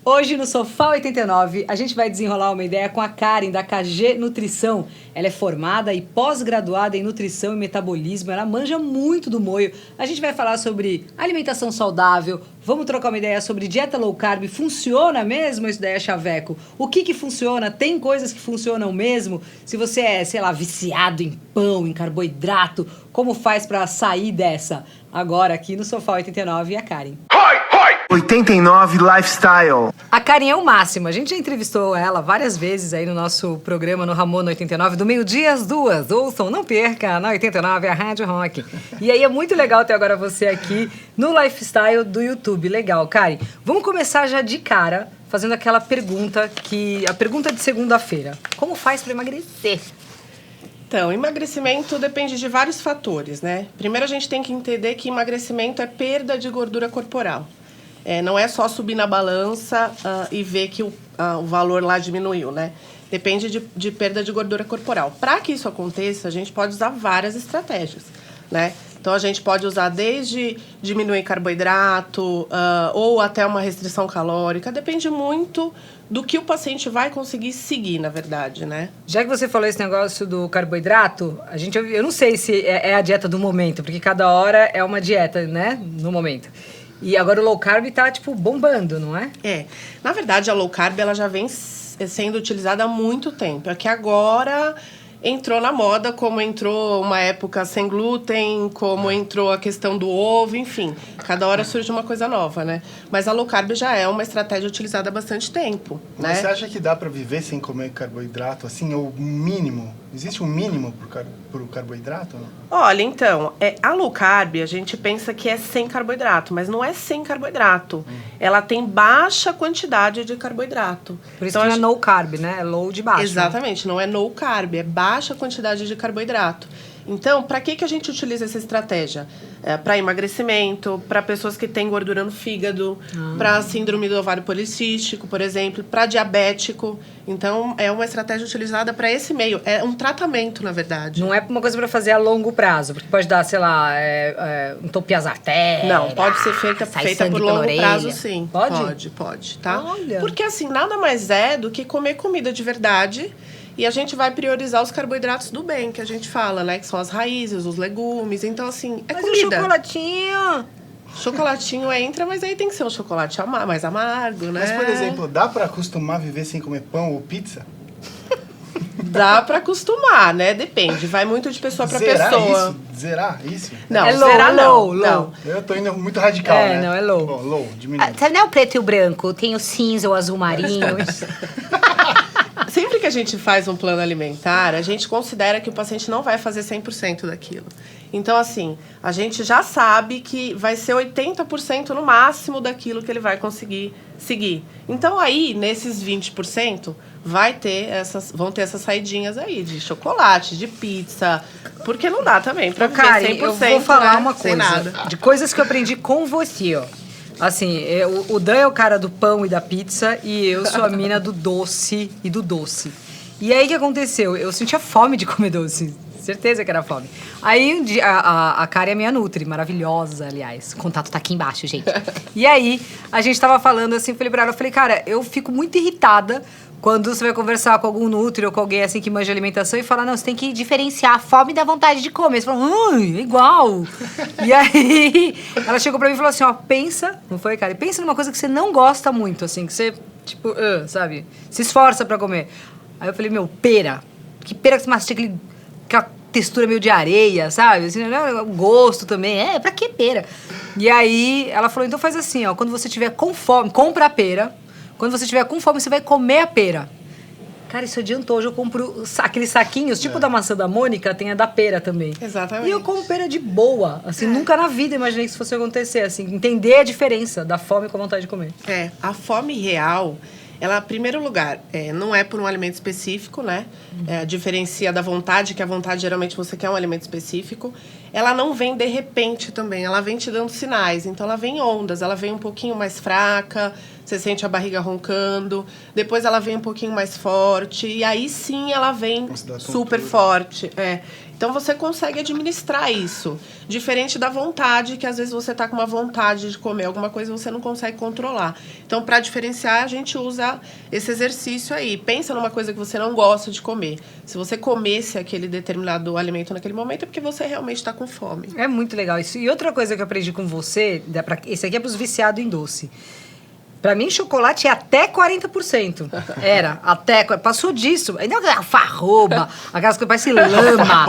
Hoje no Sofá 89, a gente vai desenrolar uma ideia com a Karen, da KG Nutrição. Ela é formada e pós-graduada em Nutrição e Metabolismo, ela manja muito do moio. A gente vai falar sobre alimentação saudável, vamos trocar uma ideia sobre dieta low carb. Funciona mesmo isso daí, Chaveco? O que funciona? Tem coisas que funcionam mesmo? Se você é, sei lá, viciado em pão, em carboidrato, como faz para sair dessa? Agora aqui no Sofá 89, a Karen. 89 Lifestyle. A Karen é o máximo. A gente já entrevistou ela várias vezes aí no nosso programa no Ramon 89, do meio-dia às 2. Ouçam, não perca, na 89, a Rádio Rock. E aí é muito legal ter agora você aqui no Lifestyle do YouTube. Legal, Karen. Vamos começar já de cara fazendo aquela pergunta a pergunta de segunda-feira. Como faz para emagrecer? Então, emagrecimento depende de vários fatores, né? Primeiro a gente tem que entender que emagrecimento é perda de gordura corporal. Não é só subir na balança e ver que o valor lá diminuiu, né? Depende de perda de gordura corporal. Para que isso aconteça, a gente pode usar várias estratégias, né? Então, a gente pode usar desde diminuir carboidrato ou até uma restrição calórica. Depende muito do que o paciente vai conseguir seguir, na verdade, né? Já que você falou esse negócio do carboidrato, eu não sei se é a dieta do momento, porque cada hora é uma dieta, né? No momento. E agora o low carb tá, tipo, bombando, não é? Na verdade, a low carb ela já vem sendo utilizada há muito tempo. É que agora entrou na moda, como entrou uma época sem glúten, como entrou a questão do ovo, enfim. Cada hora surge uma coisa nova, né? Mas a low carb já é uma estratégia utilizada há bastante tempo, né? Mas você acha que dá para viver sem comer carboidrato, assim, ou mínimo? Existe um mínimo pro carboidrato? Não? Olha, então, a low carb, a gente pensa que é sem carboidrato, mas não é sem carboidrato. Ela tem baixa quantidade de carboidrato. Por isso então, que não é no carb, né? É low de baixo. Exatamente, não é no carb, é baixa quantidade de carboidrato. Então, para que a gente utiliza essa estratégia? Para emagrecimento, para pessoas que têm gordura no fígado, para síndrome do ovário policístico, por exemplo, para diabético. Então, é uma estratégia utilizada para esse meio. É um tratamento, na verdade. Não é uma coisa para fazer a longo prazo, porque pode dar, sei lá, entupir as artérias. Não, pode ser feita por longo prazo, sim. Pode? Pode, tá? Olha. Porque, assim, nada mais é do que comer comida de verdade. E a gente vai priorizar os carboidratos do bem, que a gente fala, né? Que são as raízes, os legumes. Então, assim, Mas comida. o chocolatinho? Chocolatinho entra, mas aí tem que ser um chocolate mais amargo, né? Mas, por exemplo, dá para acostumar a viver sem comer pão ou pizza? Dá para acostumar, né? Depende. Vai muito de pessoa para pessoa. Zerar isso? Não, é zerar low. Não. Eu tô indo muito radical, né? Não, é low. Bom, low, diminui. Sabe, não é o preto e o branco, tem o cinza, o azul marinho. Sempre que a gente faz um plano alimentar, a gente considera que o paciente não vai fazer 100% daquilo. Então, assim, a gente já sabe que vai ser 80% no máximo daquilo que ele vai conseguir seguir. Então, aí, nesses 20%, vão ter essas saidinhas aí de chocolate, de pizza, porque não dá também pra viver 100%, Karen, eu vou falar uma sem coisa, nada. de coisas que eu aprendi com você, ó. Assim, o Dan é o cara do pão e da pizza e eu sou a mina do doce e do doce. E aí, o que aconteceu? Eu sentia fome de comer doce. Certeza que era fome. Aí, um dia, a Karen é minha nutri, maravilhosa, aliás. O contato tá aqui embaixo, gente. E aí, a gente tava falando assim, falei pra ela, cara, eu fico muito irritada quando você vai conversar com algum nutri ou com alguém assim que manja alimentação e fala, não, você tem que diferenciar a fome da vontade de comer. Você fala, é igual. E aí, ela chegou pra mim e falou assim, ó, pensa, não foi, cara? Pensa numa coisa que você não gosta muito, assim, que você, tipo, sabe? Se esforça pra comer. Aí eu falei, pera. Que pera que você mastiga aquela textura meio de areia, sabe? Assim, o gosto também. Pra que pera? E aí, ela falou, então faz assim, ó, quando você tiver com fome, compra a pera. Quando você tiver com fome, você vai comer a pera. Cara, isso adiantou. Hoje eu compro aqueles saquinhos, tipo da maçã da Mônica, tem a da pera também. Exatamente. E eu como pera de boa. Assim, nunca na vida imaginei que isso fosse acontecer. Assim, entender a diferença da fome com a vontade de comer. A fome real, ela, em primeiro lugar, não é por um alimento específico, né? Diferencia da vontade, que a vontade geralmente você quer um alimento específico. Ela não vem de repente também, ela vem te dando sinais. Então, ela vem em ondas, ela vem um pouquinho mais fraca, você sente a barriga roncando, depois ela vem um pouquinho mais forte, e aí sim ela vem super forte. Então, você consegue administrar isso. Diferente da vontade, que às vezes você está com uma vontade de comer alguma coisa e você não consegue controlar. Então, para diferenciar, a gente usa esse exercício aí. Pensa numa coisa que você não gosta de comer. Se você comesse aquele determinado alimento naquele momento, é porque você realmente está com fome. É muito legal isso. E outra coisa que eu aprendi com você, esse aqui é para os viciados em doce. Pra mim, chocolate é até 40%. Era, até... Passou disso. Ainda é alfarroba, aquelas coisas que parecem lama.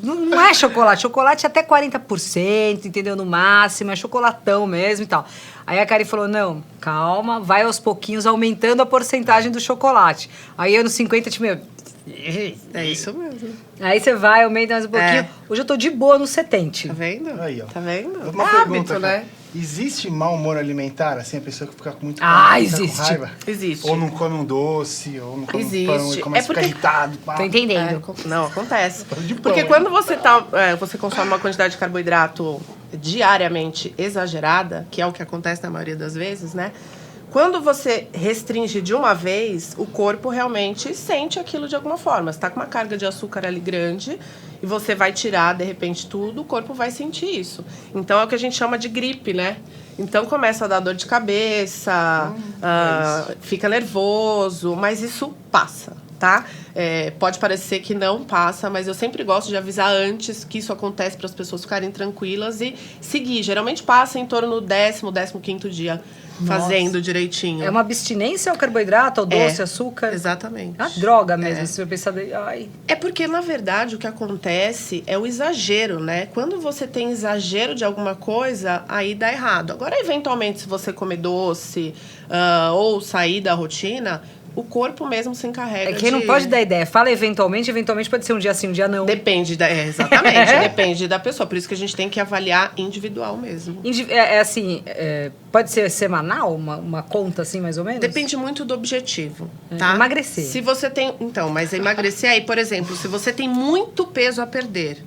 Não é chocolate. Chocolate é até 40%, entendeu? No máximo, é chocolatão mesmo e tal. Aí a Kari falou, não, calma, vai aos pouquinhos aumentando a porcentagem do chocolate. Aí eu nos 50, tipo, é isso mesmo. Aí você vai, aumenta mais um pouquinho. Hoje eu tô de boa no 70. Tá vendo? Aí, ó. Tá vendo? Uma Hábito, pergunta, né? cara. Existe mau humor alimentar? Assim, a pessoa que fica com muito existe. com raiva? Existe. Ou não come um doce, ou não come Existe. um pão, e começa a ficar irritado. Pá. Tô entendendo. Não, acontece. De pão, Porque né? quando você consome uma quantidade de carboidrato diariamente exagerada, que é o que acontece na maioria das vezes, né? Quando você restringe de uma vez, o corpo realmente sente aquilo de alguma forma. Você está com uma carga de açúcar ali grande e você vai tirar, de repente, tudo, o corpo vai sentir isso. Então, é o que a gente chama de gripe, né? Então, começa a dar dor de cabeça, fica nervoso, mas isso passa, tá? Pode parecer que não passa, mas eu sempre gosto de avisar antes que isso acontece para as pessoas ficarem tranquilas e seguir. Geralmente passa em torno do 15º dia. Fazendo direitinho. É uma abstinência ao carboidrato, ao doce, açúcar? Exatamente. É uma droga mesmo, se eu pensar... Ai. É porque, na verdade, o que acontece é o exagero, né? Quando você tem exagero de alguma coisa, aí dá errado. Agora, eventualmente, se você comer doce ou sair da rotina, o corpo mesmo se encarrega É que não pode dar ideia. Fala eventualmente pode ser um dia sim, um dia não. Depende, exatamente, depende da pessoa. Por isso que a gente tem que avaliar individual mesmo. Pode ser semanal, uma conta assim, mais ou menos? Depende muito do objetivo, tá? Emagrecer. Se você tem... Então, mas emagrecer aí, por exemplo, se você tem muito peso a perder,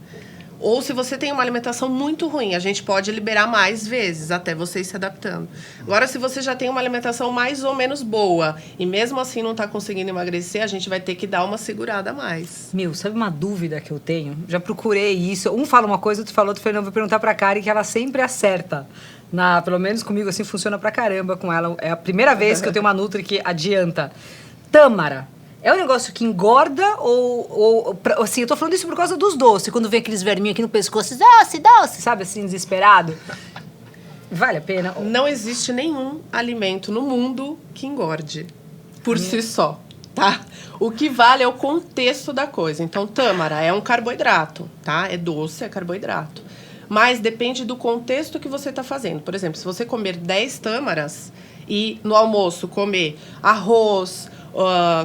ou se você tem uma alimentação muito ruim, a gente pode liberar mais vezes, até você ir se adaptando. Agora, se você já tem uma alimentação mais ou menos boa, e mesmo assim não está conseguindo emagrecer, a gente vai ter que dar uma segurada a mais. Sabe uma dúvida que eu tenho? Já procurei isso. Um fala uma coisa, outro fala outra. Falei, não, vou perguntar pra Kari que ela sempre acerta. Pelo menos comigo, assim, funciona pra caramba com ela. É a primeira vez que eu tenho uma Nutri que adianta. Tâmara. É um negócio que engorda ou assim, eu tô falando isso por causa dos doces. Quando vem aqueles verminhos aqui no pescoço, doce, sabe, assim, desesperado. Vale a pena? Não existe nenhum alimento no mundo que engorde por si só, tá? O que vale é o contexto da coisa. Então, tâmara é um carboidrato, tá? É doce, é carboidrato. Mas depende do contexto que você está fazendo. Por exemplo, se você comer 10 tâmaras e no almoço comer arroz,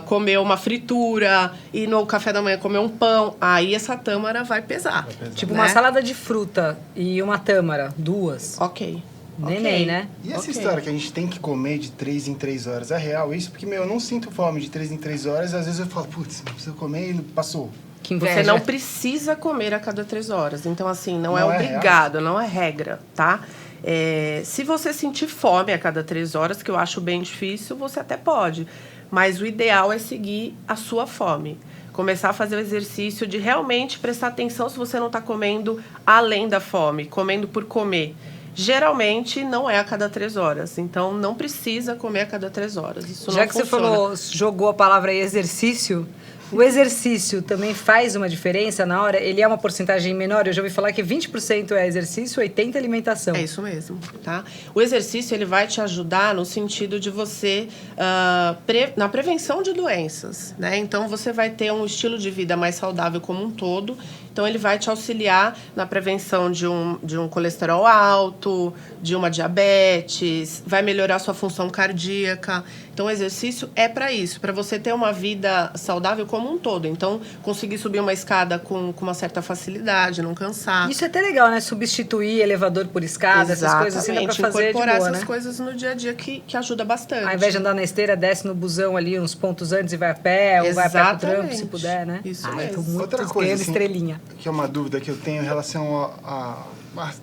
comer uma fritura e no café da manhã comer um pão, aí essa tâmara vai pesar. Tipo, né? uma salada de fruta e uma tâmara, 2. Ok. Neném, né? E essa história que a gente tem que comer de 3 em 3 horas, é real isso? Porque, eu não sinto fome de 3 em 3 horas, às vezes eu falo, putz, não preciso comer e passou. Que inveja. Você não precisa comer a cada 3 horas. Então, assim, não é real? obrigado, não é regra, tá? Se você sentir fome a cada 3 horas, que eu acho bem difícil, você até pode. Mas o ideal é seguir a sua fome. Começar a fazer o exercício de realmente prestar atenção se você não está comendo além da fome, comendo por comer. Geralmente não é a cada 3 horas. Então, não precisa comer a cada 3 horas. Isso Já não que funciona. você jogou a palavra aí, exercício, o exercício também faz uma diferença na hora? Ele é uma porcentagem menor? Eu já ouvi falar que 20% é exercício, 80% é alimentação. É isso mesmo, tá? O exercício, ele vai te ajudar no sentido de você... na prevenção de doenças, né? Então, você vai ter um estilo de vida mais saudável como um todo. Então, ele vai te auxiliar na prevenção de um colesterol alto, de uma diabetes, vai melhorar a sua função cardíaca. Então, o exercício é para isso, para você ter uma vida saudável como um todo. Então, conseguir subir uma escada com uma certa facilidade, não cansar. Isso é até legal, né? Substituir elevador por escada, essas coisas assim, dá pra fazer incorporar de boa, essas né? coisas no dia a dia que ajuda bastante. Ao invés de andar na esteira, desce no busão ali uns pontos antes e vai a pé, ou vai a pé pro trampo, se puder, né? Isso Eu mesmo. tô muito Outra coisa, ganhando assim, estrelinha. que é uma dúvida que eu tenho em relação a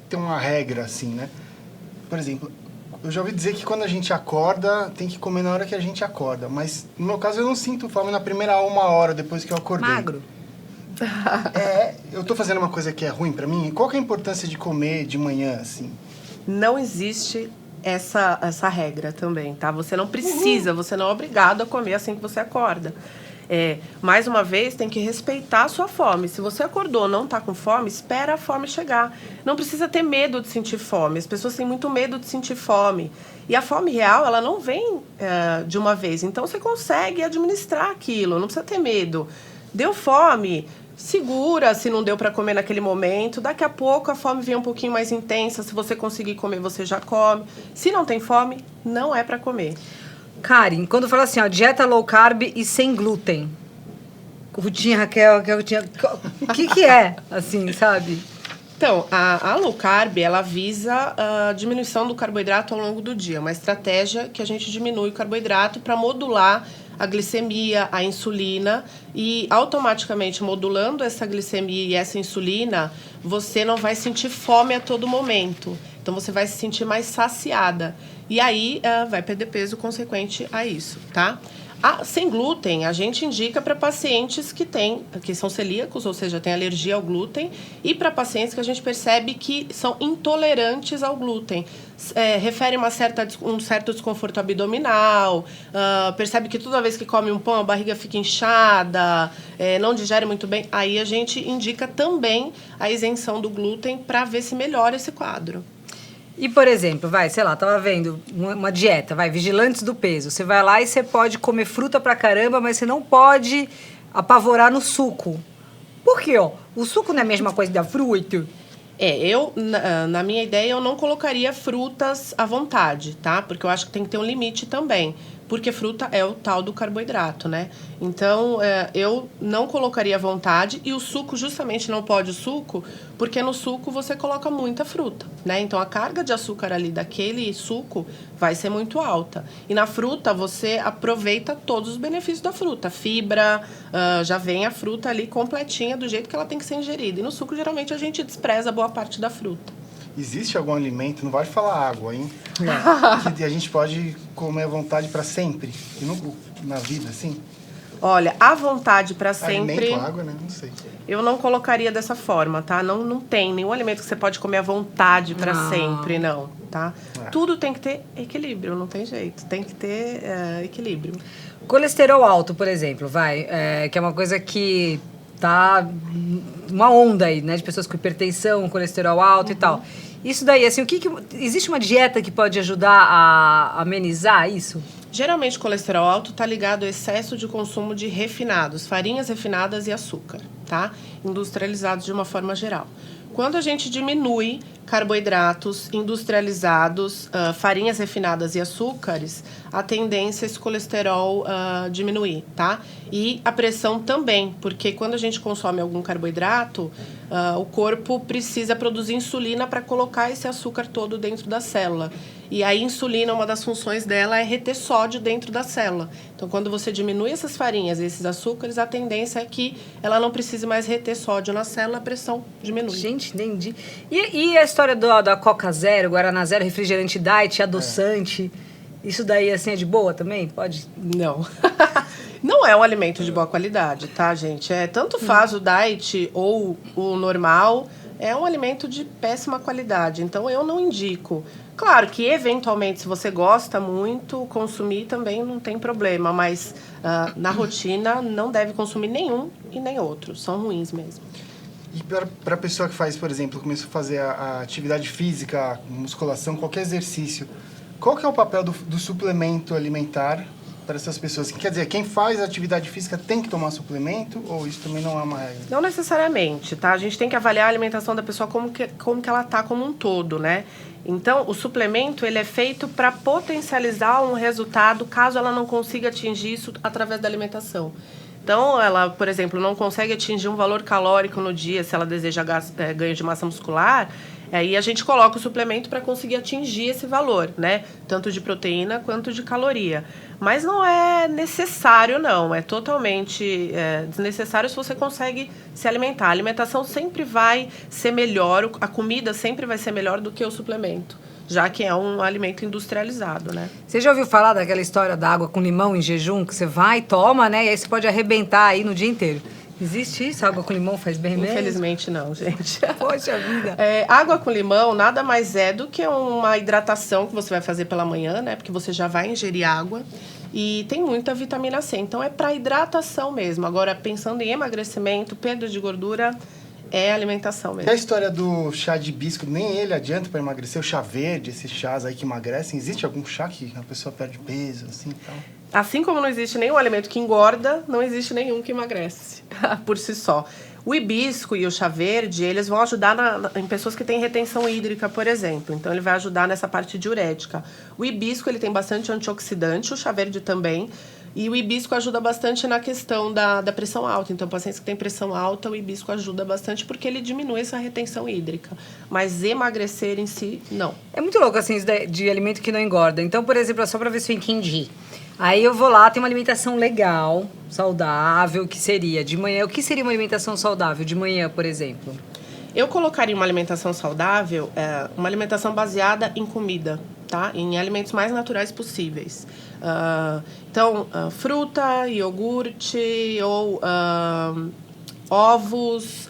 ter uma regra, assim, né? Por exemplo, eu já ouvi dizer que quando a gente acorda, tem que comer na hora que a gente acorda. Mas, no meu caso, eu não sinto fome na primeira 1 hora depois que eu acordei. Magro. Eu tô fazendo uma coisa que é ruim pra mim? Qual que é a importância de comer de manhã, assim? Não existe essa regra também, tá? Você não precisa, você não é obrigado a comer assim que você acorda. Mais uma vez, tem que respeitar a sua fome. Se você acordou não está com fome, espera a fome chegar. Não precisa ter medo de sentir fome. As pessoas têm muito medo de sentir fome. E a fome real, ela não vem de uma vez. Então, você consegue administrar aquilo, não precisa ter medo. Deu fome, segura se não deu para comer naquele momento. Daqui a pouco a fome vem um pouquinho mais intensa. Se você conseguir comer, você já come. Se não tem fome, não é para comer. Karen, quando fala assim, ó, dieta low carb e sem glúten. Rutinha, Raquel, o que é, assim, sabe? Então, a low carb, ela visa a diminuição do carboidrato ao longo do dia. Uma estratégia que a gente diminui o carboidrato para modular a glicemia, a insulina, e automaticamente modulando essa glicemia e essa insulina, você não vai sentir fome a todo momento. Então, você vai se sentir mais saciada. E aí, vai perder peso consequente a isso, tá? Sem glúten, a gente indica para pacientes que são celíacos, ou seja, têm alergia ao glúten, e para pacientes que a gente percebe que são intolerantes ao glúten. Refere um certo desconforto abdominal, percebe que toda vez que come um pão a barriga fica inchada, não digere muito bem. Aí a gente indica também a isenção do glúten para ver se melhora esse quadro. E, por exemplo, tava vendo uma dieta, vigilantes do peso. Você vai lá e você pode comer fruta pra caramba, mas você não pode apavorar no suco. Por quê, ó? O suco não é a mesma coisa da fruta? Na minha ideia, eu não colocaria frutas à vontade, tá? Porque eu acho que tem que ter um limite também. Porque fruta é o tal do carboidrato, né? Então, eu não colocaria à vontade. E o suco, justamente, não pode o suco, porque no suco você coloca muita fruta, né? Então, a carga de açúcar ali daquele suco vai ser muito alta. E na fruta, você aproveita todos os benefícios da fruta. Fibra, já vem a fruta ali completinha, do jeito que ela tem que ser ingerida. E no suco, geralmente, a gente despreza boa parte da fruta. Existe algum alimento, não vai falar água, hein? Que a gente pode comer à vontade para sempre? Na vida, assim? Olha, à vontade para sempre... Alimento, água, né? Não sei. Eu não colocaria dessa forma, tá? Não tem nenhum alimento que você pode comer à vontade para sempre, não, tá? Tudo tem que ter equilíbrio, não tem jeito. Tem que ter equilíbrio. Colesterol alto, por exemplo, que é uma coisa que tá uma onda aí, né? De pessoas com hipertensão, colesterol alto e tal. Isso daí, assim, existe uma dieta que pode ajudar a amenizar isso? Geralmente, o colesterol alto está ligado ao excesso de consumo de refinados, farinhas refinadas e açúcar, tá? Industrializados de uma forma geral. Quando a gente diminui carboidratos industrializados, farinhas refinadas e açúcares, a tendência é esse colesterol diminuir, tá? E a pressão também, porque quando a gente consome algum carboidrato, o corpo precisa produzir insulina para colocar esse açúcar todo dentro da célula. E a insulina, uma das funções dela é reter sódio dentro da célula. Então, quando você diminui essas farinhas e esses açúcares, a tendência é que ela não precise mais reter sódio na célula, a pressão diminui. Gente, entendi. E a história da Coca Zero, Guaraná Zero, refrigerante diet, adoçante, isso daí, assim, é de boa também? Pode? Não. Não é um alimento de boa qualidade, tá, gente? Tanto faz o diet ou o normal, é um alimento de péssima qualidade. Então, eu não indico. Claro que, eventualmente, se você gosta muito, consumir também não tem problema. Mas, na rotina, não deve consumir nenhum e nem outro. São ruins mesmo. E para a pessoa que faz, por exemplo, começou a fazer a atividade física, musculação, qualquer exercício, qual que é o papel do suplemento alimentar para essas pessoas? Quer dizer, quem faz atividade física tem que tomar suplemento ou isso também não é uma regra? Não necessariamente, tá? A gente tem que avaliar a alimentação da pessoa como que ela tá como um todo, né? Então, o suplemento, ele é feito para potencializar um resultado caso ela não consiga atingir isso através da alimentação. Então, ela, por exemplo, não consegue atingir um valor calórico no dia se ela deseja ganho de massa muscular, aí a gente coloca o suplemento para conseguir atingir esse valor, né? Tanto de proteína quanto de caloria. Mas não é necessário, não. É totalmente desnecessário se você consegue se alimentar. A alimentação sempre vai ser melhor, a comida sempre vai ser melhor do que o suplemento, já que é um alimento industrializado, né? Você já ouviu falar daquela história da água com limão em jejum, que você vai e toma, né? E aí você pode arrebentar aí no dia inteiro. Existe isso? Água com limão faz bem mesmo? Infelizmente não, gente. Poxa vida. Água com limão nada mais é do que uma hidratação que você vai fazer pela manhã, né? Porque você já vai ingerir água. E tem muita vitamina C. Então, é para hidratação mesmo. Agora, pensando em emagrecimento, perda de gordura, é alimentação mesmo. E a história do chá de hibisco, nem ele adianta para emagrecer? O chá verde, esses chás aí que emagrecem. Existe algum chá que a pessoa perde peso, assim, então? Assim como não existe nenhum alimento que engorda, não existe nenhum que emagrece, por si só. O hibisco e o chá verde, eles vão ajudar em pessoas que têm retenção hídrica, por exemplo. Então, ele vai ajudar nessa parte diurética. O hibisco, ele tem bastante antioxidante, o chá verde também. E o hibisco ajuda bastante na questão da pressão alta. Então, pacientes que têm pressão alta, o hibisco ajuda bastante porque ele diminui essa retenção hídrica. Mas emagrecer em si, não. É muito louco, assim, isso de alimento que não engorda. Então, por exemplo, só pra ver se eu entendi. Aí eu vou lá, tem uma alimentação legal, saudável, que seria de manhã. O que seria uma alimentação saudável de manhã, por exemplo? Eu colocaria uma alimentação saudável, uma alimentação baseada em comida, tá? Em alimentos mais naturais possíveis. Então, fruta, iogurte ou ovos,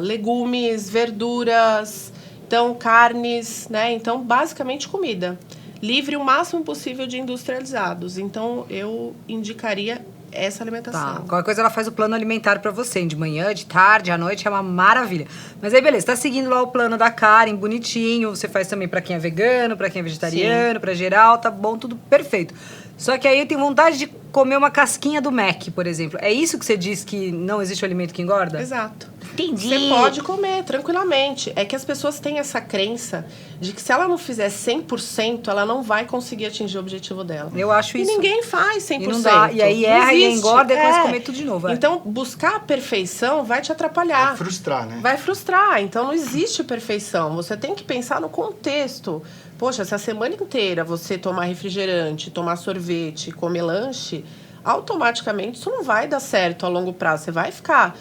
legumes, verduras, então carnes, né? Então, basicamente comida. Livre o máximo possível de industrializados. Então, eu indicaria essa alimentação. Tá, qualquer coisa ela faz o plano alimentar pra você, de manhã, de tarde, à noite, é uma maravilha. Mas aí, beleza, tá seguindo lá o plano da Karen, bonitinho, você faz também pra quem é vegano, pra quem é vegetariano, pra geral, tá bom, tudo perfeito. Só que aí eu tenho vontade de comer uma casquinha do Mac, por exemplo. É isso que você diz que não existe alimento que engorda? Exato. Entendi. Você pode comer tranquilamente. É que as pessoas têm essa crença de que se ela não fizer 100%, ela não vai conseguir atingir o objetivo dela. Eu acho isso. E ninguém faz 100%. E não dá. E aí Não erra e existe. engorda e começa a comer tudo de novo. Então, buscar a perfeição vai te atrapalhar. Vai frustrar, né? Vai frustrar. Então, não existe perfeição. Você tem que pensar no contexto. Poxa, se a semana inteira você tomar refrigerante, tomar sorvete, comer lanche, automaticamente isso não vai dar certo a longo prazo. Você vai ficar...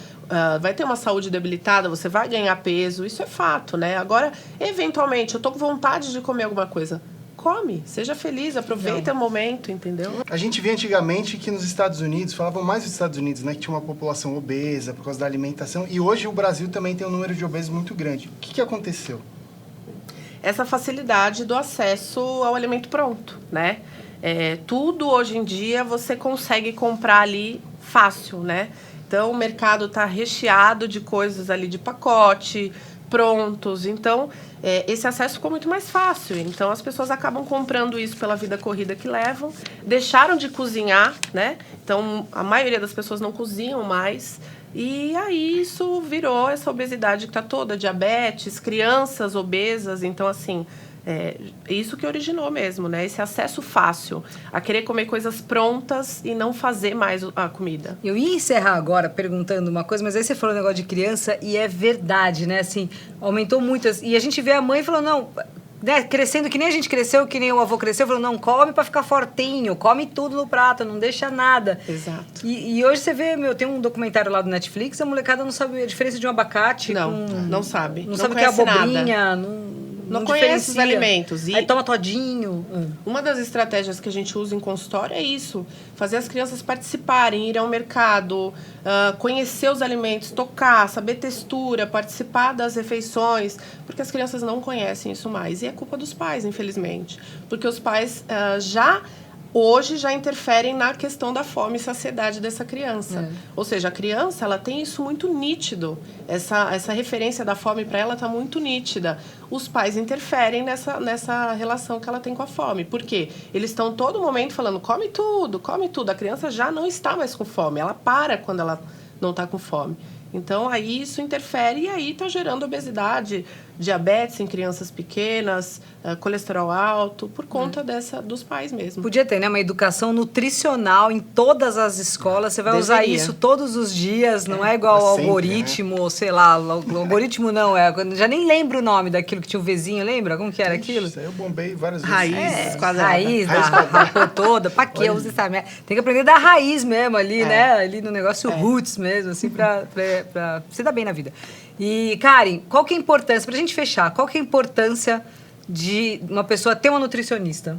vai ter uma saúde debilitada, você vai ganhar peso, isso é fato, né? Agora, eventualmente, eu tô com vontade de comer alguma coisa. Come, seja feliz, aproveita o momento, entendeu? A gente via antigamente que nos Estados Unidos, falavam mais dos Estados Unidos, né? Que tinha uma população obesa por causa da alimentação. E hoje o Brasil também tem um número de obesos muito grande. O que aconteceu? Essa facilidade do acesso ao alimento pronto, né? Tudo hoje em dia você consegue comprar ali fácil, né? Então, o mercado está recheado de coisas ali de pacote, prontos. Então, esse acesso ficou muito mais fácil. Então, as pessoas acabam comprando isso pela vida corrida que levam. Deixaram de cozinhar, né? Então, a maioria das pessoas não cozinham mais. E aí, isso virou essa obesidade que está toda, diabetes, crianças obesas. Então, assim... isso que originou mesmo, né? Esse acesso fácil a querer comer coisas prontas e não fazer mais a comida. Eu ia encerrar agora perguntando uma coisa, mas aí você falou um negócio de criança e é verdade, né? Assim, aumentou muito. E a gente vê a mãe falando, não... Né, crescendo que nem a gente cresceu, que nem o avô cresceu, falou, não, come pra ficar fortinho, come tudo no prato, não deixa nada. Exato. E hoje você vê, tem um documentário lá do Netflix, a molecada não sabe a diferença de um abacate Não sabe. Não sabe o que é abobrinha, não conhece os diferencia. alimentos. Aí toma todinho. Uma das estratégias que a gente usa em consultório é isso. Fazer as crianças participarem, ir ao mercado, conhecer os alimentos, tocar, saber textura, participar das refeições. Porque as crianças não conhecem isso mais. E é culpa dos pais, infelizmente. Porque os pais hoje já interferem na questão da fome e saciedade dessa criança. Ou seja, a criança ela tem isso muito nítido. Essa referência da fome para ela está muito nítida. Os pais interferem nessa relação que ela tem com a fome. Por quê? Eles estão todo momento falando, come tudo, come tudo. A criança já não está mais com fome. Ela para quando ela não está com fome. Então, aí isso interfere e aí está gerando obesidade, diabetes em crianças pequenas, colesterol alto, por conta dos pais mesmo. Podia ter, né? Uma educação nutricional em todas as escolas. Você vai usar isso todos os dias, não é igual ao sempre, algoritmo, ou sei lá, o algoritmo não, já nem lembro o nome daquilo que tinha o vizinho, lembra? Como que era aquilo? Isso aí eu bombei várias vezes. Raiz quadrada. Raiz da toda. Pra quê? Você sabe? Tem que aprender da raiz mesmo ali, né? Ali no negócio roots mesmo, assim, pra você dar bem na vida. E, Karen, qual que é a importância, pra gente fechar, qual que é a importância de uma pessoa ter uma nutricionista?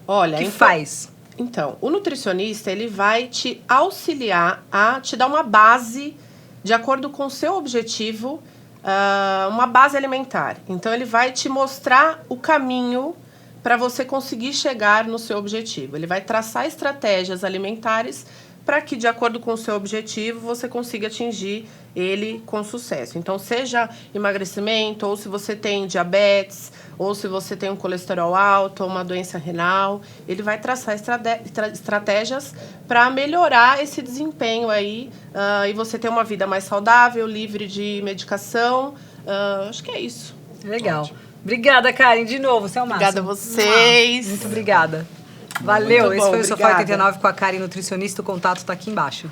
Olha, que faz? Então, o nutricionista, ele vai te auxiliar a te dar uma base de acordo com o seu objetivo, uma base alimentar. Então, ele vai te mostrar o caminho para você conseguir chegar no seu objetivo. Ele vai traçar estratégias alimentares para que, de acordo com o seu objetivo, você consiga atingir ele com sucesso. Então, seja emagrecimento, ou se você tem diabetes, ou se você tem um colesterol alto, ou uma doença renal, ele vai traçar estratégias para melhorar esse desempenho aí, e você ter uma vida mais saudável, livre de medicação. Acho que é isso. Legal. Ótimo. Obrigada, Karen, de novo, você é o máximo. Obrigada a vocês. Muito obrigada. Valeu, Muito bom, esse foi o Sofá obrigada. 89 com a Karen, nutricionista, o contato tá aqui embaixo.